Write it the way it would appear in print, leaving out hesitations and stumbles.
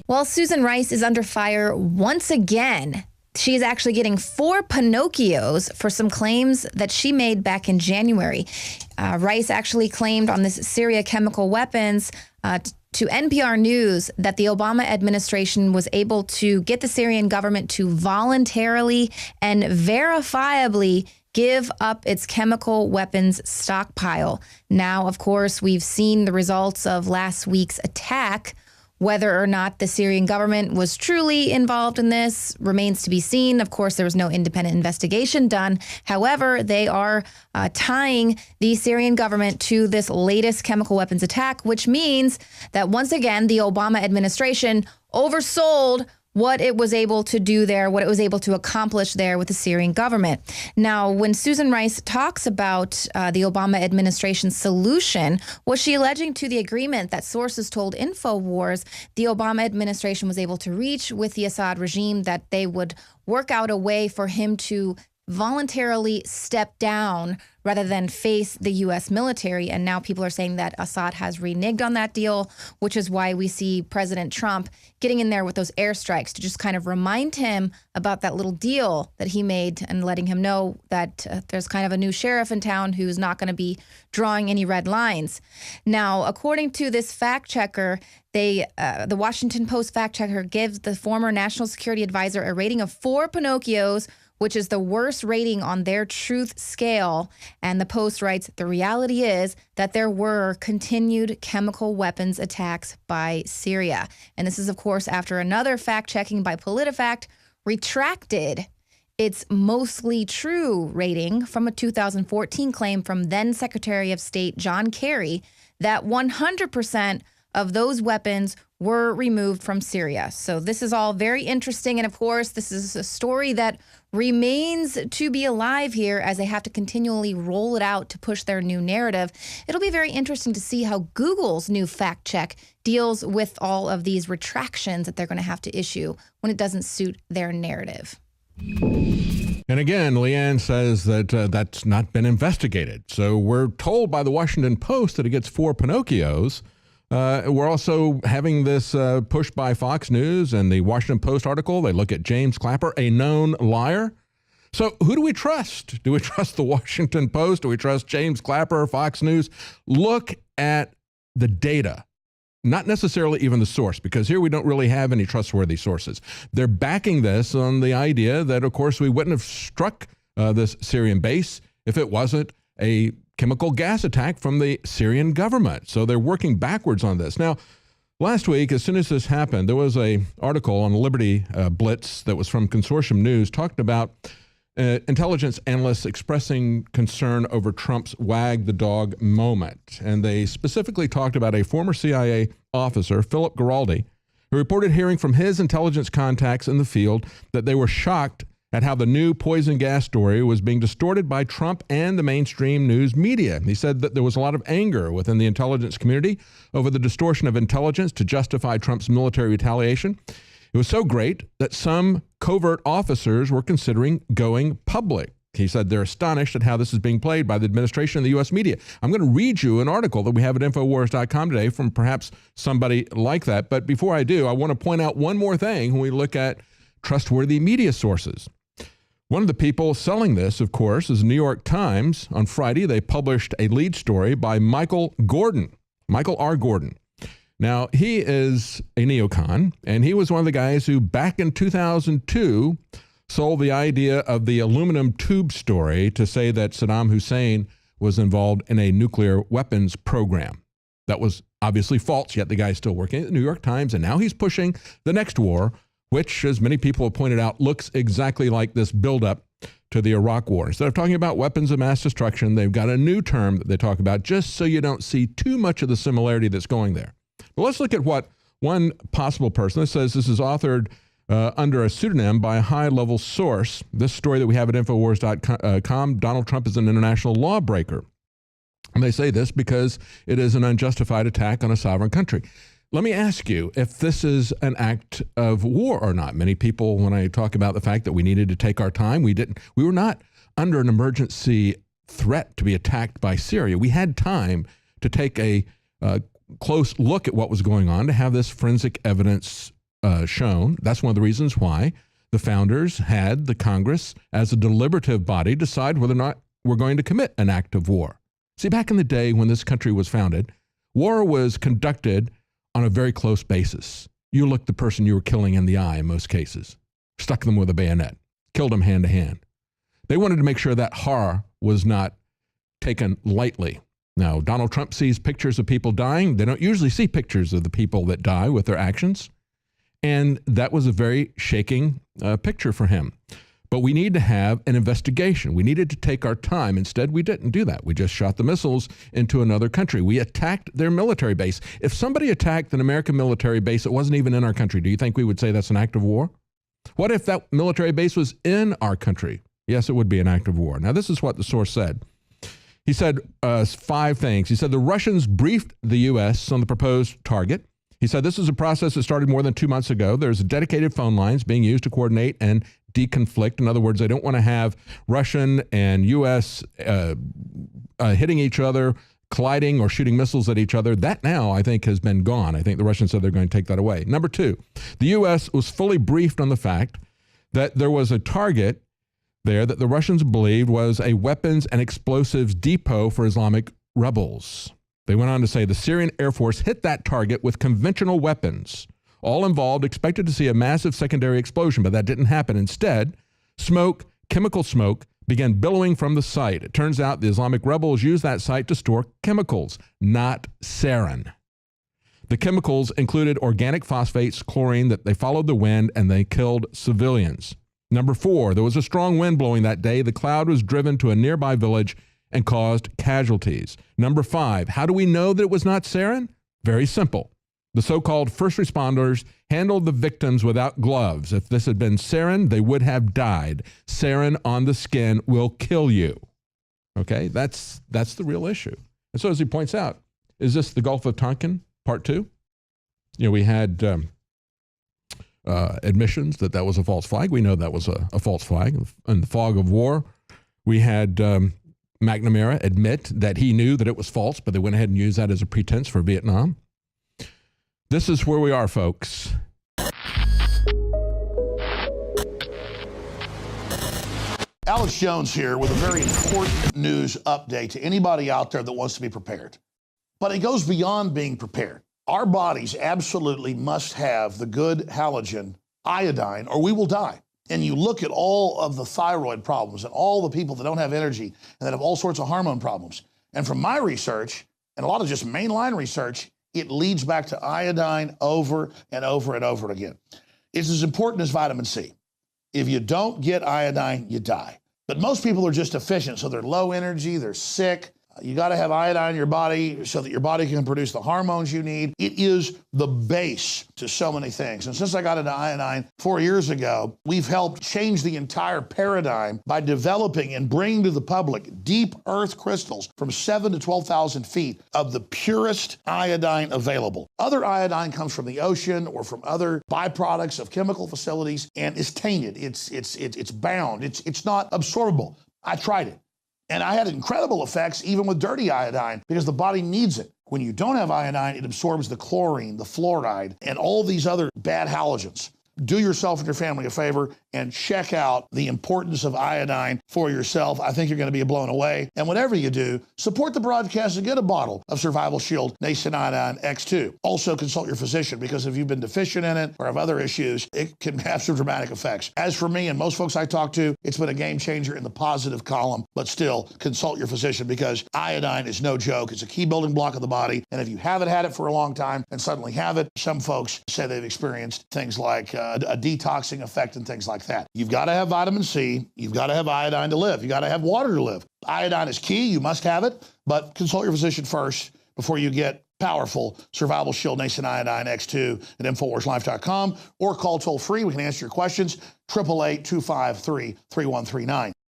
Well, Susan Rice is under fire once again. She's actually getting 4 Pinocchios for some claims that she made back in January. Rice actually claimed on this Syria chemical weapons to NPR News that the Obama administration was able to get the Syrian government to voluntarily and verifiably give up its chemical weapons stockpile. Now, of course, we've seen the results of last week's attack. Whether or not the Syrian government was truly involved in this remains to be seen. Of course, there was no independent investigation done. However, they are tying the Syrian government to this latest chemical weapons attack, which means that once again, the Obama administration oversold what it was able to do there, what it was able to accomplish there with the Syrian government. Now, when Susan Rice talks about the Obama administration's solution, was she alleging to the agreement that sources told InfoWars the Obama administration was able to reach with the Assad regime, that they would work out a way for him to voluntarily step down rather than face the U.S. military? And now people are saying that Assad has reneged on that deal, which is why we see President Trump getting in there with those airstrikes to just kind of remind him about that little deal that he made and letting him know that there's kind of a new sheriff in town who's not going to be drawing any red lines. Now, according to this fact checker, the Washington Post fact checker gives the former national security advisor a rating of 4 Pinocchios, which is the worst rating on their truth scale. And the Post writes, the reality is that there were continued chemical weapons attacks by Syria. And this is, of course, after another fact-checking by PolitiFact retracted its mostly true rating from a 2014 claim from then Secretary of State John Kerry that 100% of those weapons were removed from Syria. So this is all very interesting. And of course, this is a story that remains to be alive here as they have to continually roll it out to push their new narrative. It'll be very interesting to see how Google's new fact check deals with all of these retractions that they're going to have to issue when it doesn't suit their narrative. And again, Leanne says that that's not been investigated. So we're told by the Washington Post that it gets 4 Pinocchios. We're also having this push by Fox News and the Washington Post article. They look at James Clapper, a known liar. So who do we trust? Do we trust the Washington Post? Do we trust James Clapper, Fox News? Look at the data, not necessarily even the source, because here we don't really have any trustworthy sources. They're backing this on the idea that, of course, we wouldn't have struck this Syrian base if it wasn't a chemical gas attack from the Syrian government. So they're working backwards on this. Now, last week, as soon as this happened, there was an article on Liberty Blitz that was from Consortium News talking about intelligence analysts expressing concern over Trump's wag the dog moment. And they specifically talked about a former CIA officer, Philip Giraldi, who reported hearing from his intelligence contacts in the field that they were shocked at how the new poison gas story was being distorted by Trump and the mainstream news media. He said that there was a lot of anger within the intelligence community over the distortion of intelligence to justify Trump's military retaliation. It was so great that some covert officers were considering going public. He said they're astonished at how this is being played by the administration and the U.S. media. I'm going to read you an article that we have at Infowars.com today from perhaps somebody like that. But before I do, I want to point out one more thing when we look at trustworthy media sources. One of the people selling this, of course, is the New York Times. On Friday, they published a lead story by Michael R. Gordon. Now, he is a neocon, and he was one of the guys who, back in 2002, sold the idea of the aluminum tube story to say that Saddam Hussein was involved in a nuclear weapons program. That was obviously false, yet the guy's still working at the New York Times, and now he's pushing the next war, which, as many people have pointed out, looks exactly like this buildup to the Iraq War. Instead of talking about weapons of mass destruction, they've got a new term that they talk about just so you don't see too much of the similarity that's going there. But let's look at what one possible person, this says this is authored under a pseudonym by a high-level source. This story that we have at Infowars.com, Donald Trump is an international lawbreaker. And they say this because it is an unjustified attack on a sovereign country. Let me ask you if this is an act of war or not. Many people, when I talk about the fact that we needed to take our time, we were not under an emergency threat to be attacked by Syria. We had time to take a close look at what was going on, to have this forensic evidence shown. That's one of the reasons why the founders had the Congress, as a deliberative body, decide whether or not we're going to commit an act of war. See, back in the day when this country was founded, war was conducted on a very close basis. You looked the person you were killing in the eye in most cases, stuck them with a bayonet, killed them hand to hand. They wanted to make sure that horror was not taken lightly. Now, Donald Trump sees pictures of people dying. They don't usually see pictures of the people that die with their actions. And that was a very shaking picture for him. But we need to have an investigation. We needed to take our time. Instead, we didn't do that. We just shot the missiles into another country. We attacked their military base. If somebody attacked an American military base that wasn't even in our country, do you think we would say that's an act of war? What if that military base was in our country? Yes, it would be an act of war. Now, this is what the source said. He said 5 things. He said the Russians briefed the U.S. on the proposed target. He said this is a process that started more than 2 months ago. There's dedicated phone lines being used to coordinate and deconflict. In other words, they don't want to have Russian and U.S. Hitting each other, colliding, or shooting missiles at each other. That now, I think, has been gone. I think the Russians said they're going to take that away. Number 2, the U.S. was fully briefed on the fact that there was a target there that the Russians believed was a weapons and explosives depot for Islamic rebels. They went on to say the Syrian Air Force hit that target with conventional weapons. All involved expected to see a massive secondary explosion, but that didn't happen. Instead, chemical smoke, began billowing from the site. It turns out the Islamic rebels used that site to store chemicals, not sarin. The chemicals included organic phosphates, chlorine, that they followed the wind and they killed civilians. Number 4, there was a strong wind blowing that day. The cloud was driven to a nearby village and caused casualties. Number 5, how do we know that it was not sarin? Very simple. The so-called first responders handled the victims without gloves. If this had been sarin, they would have died. Sarin on the skin will kill you. Okay, that's the real issue. And so as he points out, is this the Gulf of Tonkin, part 2? You know, we had admissions that was a false flag. We know that was a false flag. In the fog of war, we had McNamara admit that he knew that it was false, but they went ahead and used that as a pretense for Vietnam. This is where we are, folks. Alex Jones here with a very important news update to anybody out there that wants to be prepared. But it goes beyond being prepared. Our bodies absolutely must have the good halogen iodine or we will die. And you look at all of the thyroid problems and all the people that don't have energy and that have all sorts of hormone problems. And from my research and a lot of just mainline research, it leads back to iodine over and over and over again. It's as important as vitamin C. If you don't get iodine, you die. But most people are just deficient, so they're low energy, they're sick. You got to have iodine in your body so that your body can produce the hormones you need. It is the base to so many things. And since I got into iodine 4 years ago, we've helped change the entire paradigm by developing and bringing to the public deep earth crystals from 7,000 to 12,000 feet of the purest iodine available. Other iodine comes from the ocean or from other byproducts of chemical facilities and is tainted. It's bound. It's not absorbable. I tried it. And I had incredible effects even with dirty iodine because the body needs it. When you don't have iodine, it absorbs the chlorine, the fluoride, and all these other bad halogens. Do yourself and your family a favor and check out the importance of iodine for yourself. I think you're going to be blown away. And whatever you do, support the broadcast and get a bottle of Survival Shield Nascent Iodine X2. Also consult your physician because if you've been deficient in it or have other issues, it can have some dramatic effects. As for me and most folks I talk to, it's been a game changer in the positive column, but still consult your physician because iodine is no joke. It's a key building block of the body. And if you haven't had it for a long time and suddenly have it, some folks say they've experienced things like a detoxing effect and things like that. You've got to have vitamin C. You've got to have iodine to live. You got to have water to live. Iodine is key. You must have it, but consult your physician first before you get powerful Survival Shield Nascent Iodine X2 at InfoWarsLife.com or call toll free. We can answer your questions, 888-253-3139.